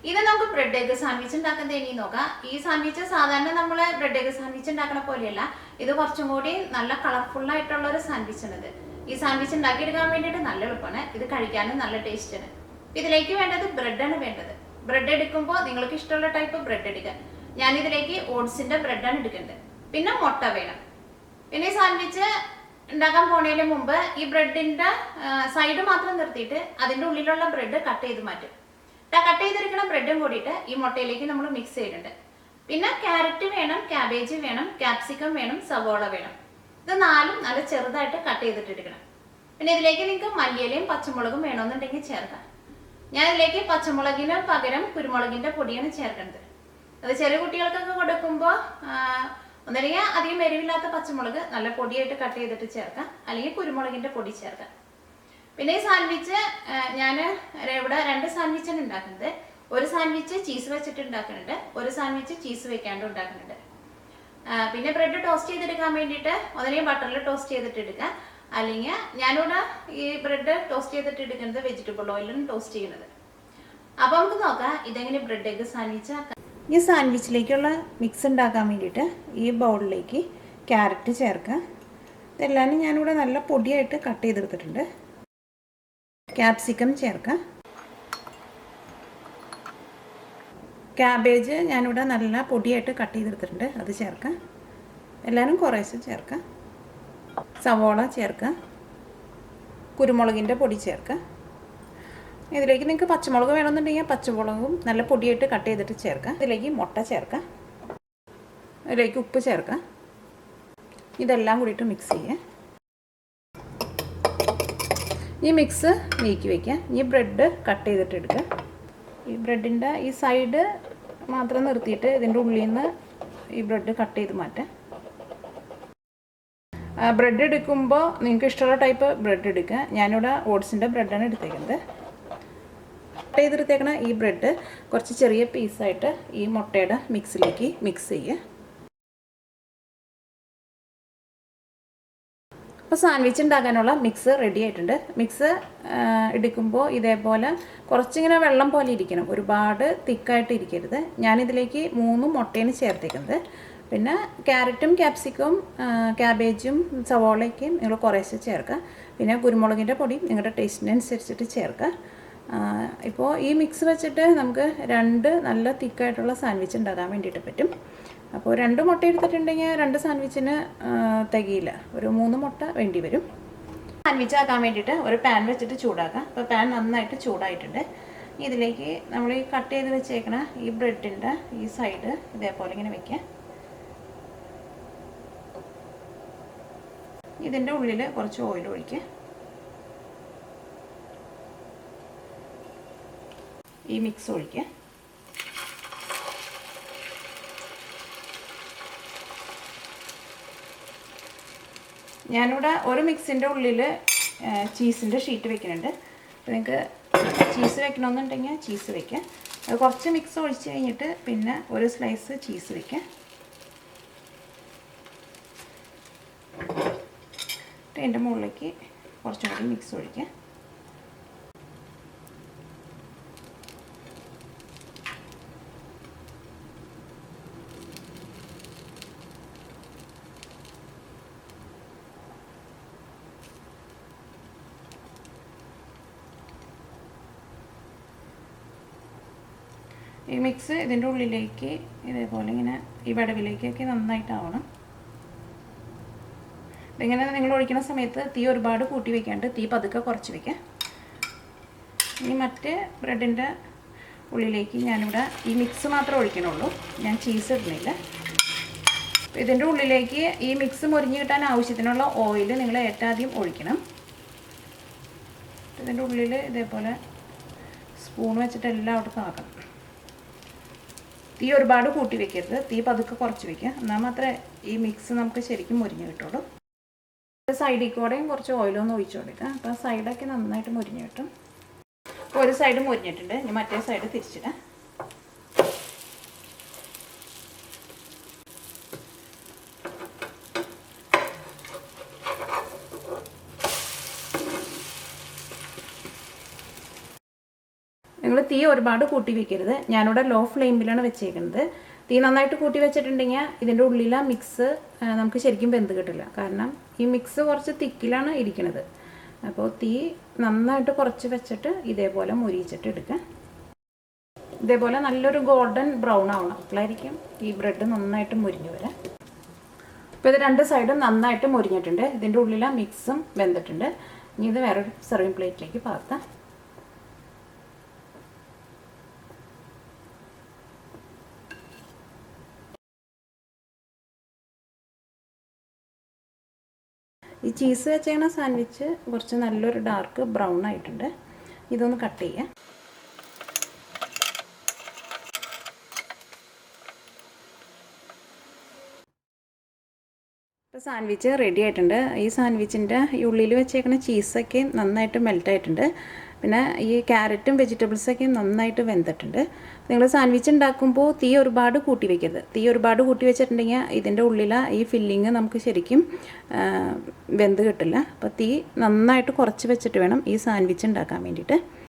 ഇത് നമുക്ക് bread egg sandwich ഉണ്ടാക്കുന്നത് ഇനി നോക്കാം. ഈ സാൻഡ്വിച്ച് സാധാരണ നമ്മൾ ബ്രെഡ് എഗ് സാൻഡ്വിച്ച് ഉണ്ടാക്കുന്ന പോലെയല്ല. ഇത് കുറച്ചും കൂടി നല്ല കളർഫുൾ ആയിട്ടുള്ള ഒരു സാൻഡ്വിച്ച് ആണ്. ഈ സാൻഡ്വിച്ച് ഉണ്ടാക്കിയെടുക്കാൻ വേണ്ടിയിട്ട് നല്ല എളുപ്പമാണ്. ഇത് കഴിക്കാനും നല്ല ടേസ്റ്റ് ആണ്. ഇതിലേക്ക് വേണ്ടത് ബ്രെഡാണ് വേണ്ടത്. ബ്രെഡ് എടുക്കുമ്പോൾ നിങ്ങൾക്ക് ഇഷ്ടമുള്ള ടൈപ്പ് ബ്രെഡ് എടുക്കുക. ഞാൻ ഇതിലേക്ക് ഓട്സിന്റെ ബ്രെഡാണ് എടുക്കേണ്ടത്. പിന്നെ മുട്ട വേണം. പിന്നെ ഈ സാൻഡ്വിച്ച് ഉണ്ടാക്കാൻ പോണതിന് മുമ്പ് ഈ ബ്രെഡിന്റെ സൈഡ് മാത്രം നിർത്തിയിട്ട് അതിന്റെ ഉള്ളിലുള്ള ബ്രെഡ് കട്ട് ചെയ്ത് മാറ്റും. കട്ട് ചെയ്തെടുക്കുന്ന ബ്രെഡും കൂടിയിട്ട് ഈ മുട്ടയിലേക്ക് നമ്മൾ മിക്സ് ചെയ്യുന്നുണ്ട്. പിന്നെ ക്യാരറ്റ് വേണം, ക്യാബേജ് വേണം, ക്യാപ്സിക്കം വേണം, സവോള വേണം. ഇത് നാലും നല്ല ചെറുതായിട്ട് കട്ട് ചെയ്തിട്ട് എടുക്കണം. പിന്നെ ഇതിലേക്ക് നിങ്ങൾക്ക് മല്ലിയിലയും പച്ചമുളകും വേണമെന്നുണ്ടെങ്കിൽ ചേർക്കാം. ഞാൻ ഇതിലേക്ക് പച്ചമുളകിന് പകരം കുരുമുളകിന്റെ പൊടിയാണ് ചേർക്കുന്നത്. അത് ചെറിയ കുട്ടികൾക്കൊക്കെ കൊടുക്കുമ്പോൾ ഒന്നല്ലെങ്കിൽ അധികം എരിവില്ലാത്ത പച്ചമുളക് നല്ല പൊടിയായിട്ട് കട്ട് ചെയ്തിട്ട് ചേർക്കാം, അല്ലെങ്കിൽ കുരുമുളകിന്റെ പൊടി ചേർക്കാം. പിന്നെ ഈ സാൻഡ്വിച്ച് ഞാൻ ഇവിടെ 2 സാൻഡ്വിച്ചാണ് ഉണ്ടാക്കുന്നത്. ഒരു സാൻഡ്വിച്ച് ചീസ് വെച്ചിട്ട് ഉണ്ടാക്കുന്നുണ്ട്, ഒരു സാൻഡ്വിച്ച് ചീസ് വെക്കാണ്ട് ഉണ്ടാക്കുന്നുണ്ട്. പിന്നെ ബ്രെഡ് ടോസ്റ്റ് ചെയ്തെടുക്കാൻ വേണ്ടിയിട്ട് ഒന്നല്ലെങ്കിൽ ബട്ടറിൽ ടോസ്റ്റ് ചെയ്തിട്ട് എടുക്കുക, അല്ലെങ്കിൽ ഞാനിവിടെ ഈ ബ്രെഡ് ടോസ്റ്റ് ചെയ്തിട്ട് എടുക്കുന്നത് വെജിറ്റബിൾ ഓയിലാണ് ടോസ്റ്റ് ചെയ്യുന്നത്. അപ്പോൾ നമുക്ക് നോക്കാം ഇതെങ്ങനെ ബ്രെഡ് എഗ് സാൻഡ്വിച്ച് ആക്കാം. ഈ സാൻഡ്വിച്ചിലേക്കുള്ള മിക്സ് ഉണ്ടാക്കാൻ വേണ്ടിയിട്ട് ഈ ബൗളിലേക്ക് ക്യാരറ്റ് ചേർക്കുക. ഇതെല്ലാം ഞാനിവിടെ നല്ല പൊടിയായിട്ട് കട്ട് ചെയ്തെടുത്തിട്ടുണ്ട്. ക്യാപ്സിക്കം ചേർക്കുക. ക്യാബേജ് ഞാനിവിടെ നല്ല പൊടിയായിട്ട് കട്ട് ചെയ്തെടുത്തിട്ടുണ്ട്, അത് ചേർക്കുക. എല്ലാവരും കുറേശ്ശെ ചേർക്കുക. സവോള ചേർക്കുക. കുരുമുളകിൻ്റെ പൊടി ചേർക്കുക. ഇതിലേക്ക് നിങ്ങൾക്ക് പച്ചമുളക് വേണമെന്നുണ്ടെങ്കിൽ പച്ചമുളകും നല്ല പൊടിയായിട്ട് കട്ട് ചെയ്തിട്ട് ചേർക്കുക. ഇതിലേക്ക് മുട്ട ചേർക്കുക. ഇതിലേക്ക് ഉപ്പ് ചേർക്കുക. ഇതെല്ലാം കൂടിയിട്ട് മിക്സ് ചെയ്യുക. ഈ മിക്സ് നീക്കി വയ്ക്കുക. ഈ ബ്രെഡ് കട്ട് ചെയ്തിട്ട് എടുക്കുക. ഈ ബ്രെഡിൻ്റെ ഈ സൈഡ് മാത്രം നിർത്തിയിട്ട് ഇതിൻ്റെ ഉള്ളിൽ നിന്ന് ഈ ബ്രെഡ് കട്ട് ചെയ്ത് മാറ്റാം. ബ്രെഡ് എടുക്കുമ്പോൾ നിങ്ങൾക്ക് ഇഷ്ടമുള്ള ടൈപ്പ് ബ്രെഡ് എടുക്കുക. ഞാനിവിടെ ഓട്സിൻ്റെ ബ്രെഡാണ് എടുത്തേക്കുന്നത്. കട്ട് ചെയ്തെടുത്തേക്കണ ഈ ബ്രെഡ് കുറച്ച് ചെറിയ പീസായിട്ട് ഈ മുട്ടയുടെ മിക്സിലേക്ക് മിക്സ് ചെയ്യുക. അപ്പോൾ സാൻഡ്വിച്ച് ഉണ്ടാക്കാനുള്ള മിക്സ് റെഡി ആയിട്ടുണ്ട്. മിക്സ് എടുക്കുമ്പോൾ ഇതേപോലെ കുറച്ചിങ്ങനെ വെള്ളം പോലെ ഇരിക്കണം, ഒരുപാട് തിക്കായിട്ട് ഇരിക്കരുത്. ഞാനിതിലേക്ക് 3 മുട്ടയാണ് ചേർത്തേക്കുന്നത്. പിന്നെ ക്യാരറ്റും ക്യാപ്സിക്കവും ക്യാബേജും സവോളയ്ക്കും നിങ്ങൾ കുറേശ്ശെ ചേർക്കുക. പിന്നെ കുരുമുളകിൻ്റെ പൊടി നിങ്ങളുടെ ടേസ്റ്റിനനുസരിച്ചിട്ട് ചേർക്കുക. ഇപ്പോൾ ഈ മിക്സ് വെച്ചിട്ട് നമുക്ക് 2 നല്ല തിക്കായിട്ടുള്ള സാൻഡ്വിച്ച് ഉണ്ടാക്കാൻ വേണ്ടിയിട്ട് പറ്റും. അപ്പോൾ 2 മുട്ട എടുത്തിട്ടുണ്ടെങ്കിൽ 2 സാൻഡ്വിച്ചിന് തികയില്ല, ഒരു 3 മുട്ട വേണ്ടി വരും. സാൻഡ്വിച്ച് ആക്കാൻ വേണ്ടിയിട്ട് ഒരു പാൻ വെച്ചിട്ട് ചൂടാക്കാം. അപ്പോൾ പാൻ നന്നായിട്ട് ചൂടായിട്ടുണ്ട്. ഇതിലേക്ക് നമ്മൾ ഈ കട്ട് ചെയ്ത് വെച്ചേക്കണ ഈ ബ്രെഡിൻ്റെ ഈ സൈഡ് ഇതേപോലെ ഇങ്ങനെ വയ്ക്കുക. ഇതിൻ്റെ ഉള്ളിൽ കുറച്ച് ഓയിൽ ഒഴിക്കുക. ഈ മിക്സ് ഒഴിക്കുക. ഞാനിവിടെ ഒരു മിക്സിൻ്റെ ഉള്ളിൽ ചീസിൻ്റെ ഷീറ്റ് വെക്കുന്നുണ്ട്. അപ്പോൾ നിങ്ങൾക്ക് ചീസ് വെക്കണമെന്നുണ്ടെങ്കിൽ ചീസ് വയ്ക്കുക. അത് കുറച്ച് മിക്സ് ഒഴിച്ച് കഴിഞ്ഞിട്ട് പിന്നെ ഒരു സ്ലൈസ് ചീസ് വയ്ക്കുക. അതിൻ്റെ മുകളിലേക്ക് കുറച്ചും കൂടി മിക്സ് ഒഴിക്കുക. ഈ മിക്സ് ഇതിൻ്റെ ഉള്ളിലേക്ക് ഇതേപോലെ ഇങ്ങനെ ഈ വടവിലേക്കൊക്കെ നന്നായിട്ടാവണം. ഇങ്ങനെ നിങ്ങൾ ഒഴിക്കുന്ന സമയത്ത് തീ ഒരുപാട് കൂട്ടി വയ്ക്കാണ്ട് തീ പതുക്കെ കുറച്ച് വയ്ക്കുക. ഈ മറ്റേ ബ്രെഡിൻ്റെ ഉള്ളിലേക്ക് ഞാനിവിടെ ഈ മിക്സ് മാത്രമേ ഒഴിക്കണുള്ളൂ, ഞാൻ ചീസ് ഇടുന്നില്ല. ഇതിൻ്റെ ഉള്ളിലേക്ക് ഈ മിക്സ് മുരിഞ്ഞ് കിട്ടാൻ ആവശ്യത്തിനുള്ള ഓയിൽ നിങ്ങൾ ഏറ്റവും ആദ്യം ഒഴിക്കണം. ഇതിൻ്റെ ഉള്ളിൽ ഇതേപോലെ സ്പൂൺ വെച്ചിട്ട് എല്ലായിടത്തും ആക്കണം. തീ ഒരുപാട് കൂട്ടി വയ്ക്കരുത്, തീ പതുക്കെ കുറച്ച് വയ്ക്കുക. എന്നാൽ മാത്രമേ ഈ മിക്സ് നമുക്ക് ശരിക്കും മുരിഞ്ഞ് കിട്ടുള്ളൂ. സൈഡിൽ കൂടെയും കുറച്ച് ഓയിലൊന്ന് ഒഴിച്ചു കൊടുക്കുക. അപ്പോൾ സൈഡൊക്കെ നന്നായിട്ട് മുരിഞ്ഞ് കിട്ടും. അപ്പോൾ ഒരു സൈഡ് മുരിഞ്ഞിട്ടുണ്ട്, ഇനി മറ്റേ സൈഡ് തിരിച്ചിടാം. നിങ്ങൾ തീ ഒരുപാട് കൂട്ടി വെക്കരുത്. ഞാനിവിടെ ലോ ഫ്ലെയിമിലാണ് വെച്ചേക്കുന്നത്. തീ നന്നായിട്ട് കൂട്ടി വെച്ചിട്ടുണ്ടെങ്കിൽ ഇതിൻ്റെ ഉള്ളിലെ മിക്സ് നമുക്ക് ശരിക്കും വെന്ത് കിട്ടില്ല. കാരണം ഈ മിക്സ് കുറച്ച് തിക്കിലാണ് ഇരിക്കുന്നത്. അപ്പോൾ തീ നന്നായിട്ട് കുറച്ച് വെച്ചിട്ട് ഇതേപോലെ മുരിച്ചിട്ട് എടുക്കുക. ഇതേപോലെ നല്ലൊരു ഗോൾഡൻ ബ്രൗൺ ആവണം. അപ്പോഴായിരിക്കും ഈ ബ്രെഡ് നന്നായിട്ട് മുരിഞ്ഞ് വരാം. ഇപ്പോൾ ഇത് രണ്ട് സൈഡും നന്നായിട്ട് മുരിഞ്ഞിട്ടുണ്ട്. ഇതിൻ്റെ ഉള്ളിലെ മിക്സും വെന്തിട്ടുണ്ട്. ഇനി ഇത് വേറൊരു സെർവിങ് പ്ലേറ്റിലേക്ക് പകർത്താം. ഈ ചീസ് വെച്ചേക്കണ സാൻഡ്വിച്ച് കുറച്ച് നല്ലൊരു ഡാർക്ക് ബ്രൗൺ ആയിട്ടുണ്ട്. ഇതൊന്ന് കട്ട് ചെയ്യാം. ഇപ്പോൾ സാൻഡ്വിച്ച് റെഡി ആയിട്ടുണ്ട്. ഈ സാൻഡ്വിച്ചിൻ്റെ ഉള്ളിൽ വെച്ചേക്കുന്ന ചീസൊക്കെ നന്നായിട്ട് മെൽറ്റായിട്ടുണ്ട്. പിന്നെ ഈ ക്യാരറ്റും വെജിറ്റബിൾസൊക്കെ നന്നായിട്ട് വെന്തിട്ടുണ്ട്. നിങ്ങൾ സാൻഡ്വിച്ച് ഉണ്ടാക്കുമ്പോൾ തീ ഒരുപാട് കൂട്ടി വയ്ക്കരുത്. തീ ഒരുപാട് കൂട്ടി വെച്ചിട്ടുണ്ടെങ്കിൽ ഇതിൻ്റെ ഉള്ളിൽ ഈ ഫില്ലിങ് നമുക്ക് ശരിക്കും വെന്ത് കിട്ടില്ല. അപ്പോൾ തീ നന്നായിട്ട് കുറച്ച് വെച്ചിട്ട് വേണം ഈ സാൻഡ്വിച്ച് ഉണ്ടാക്കാൻ വേണ്ടിയിട്ട്.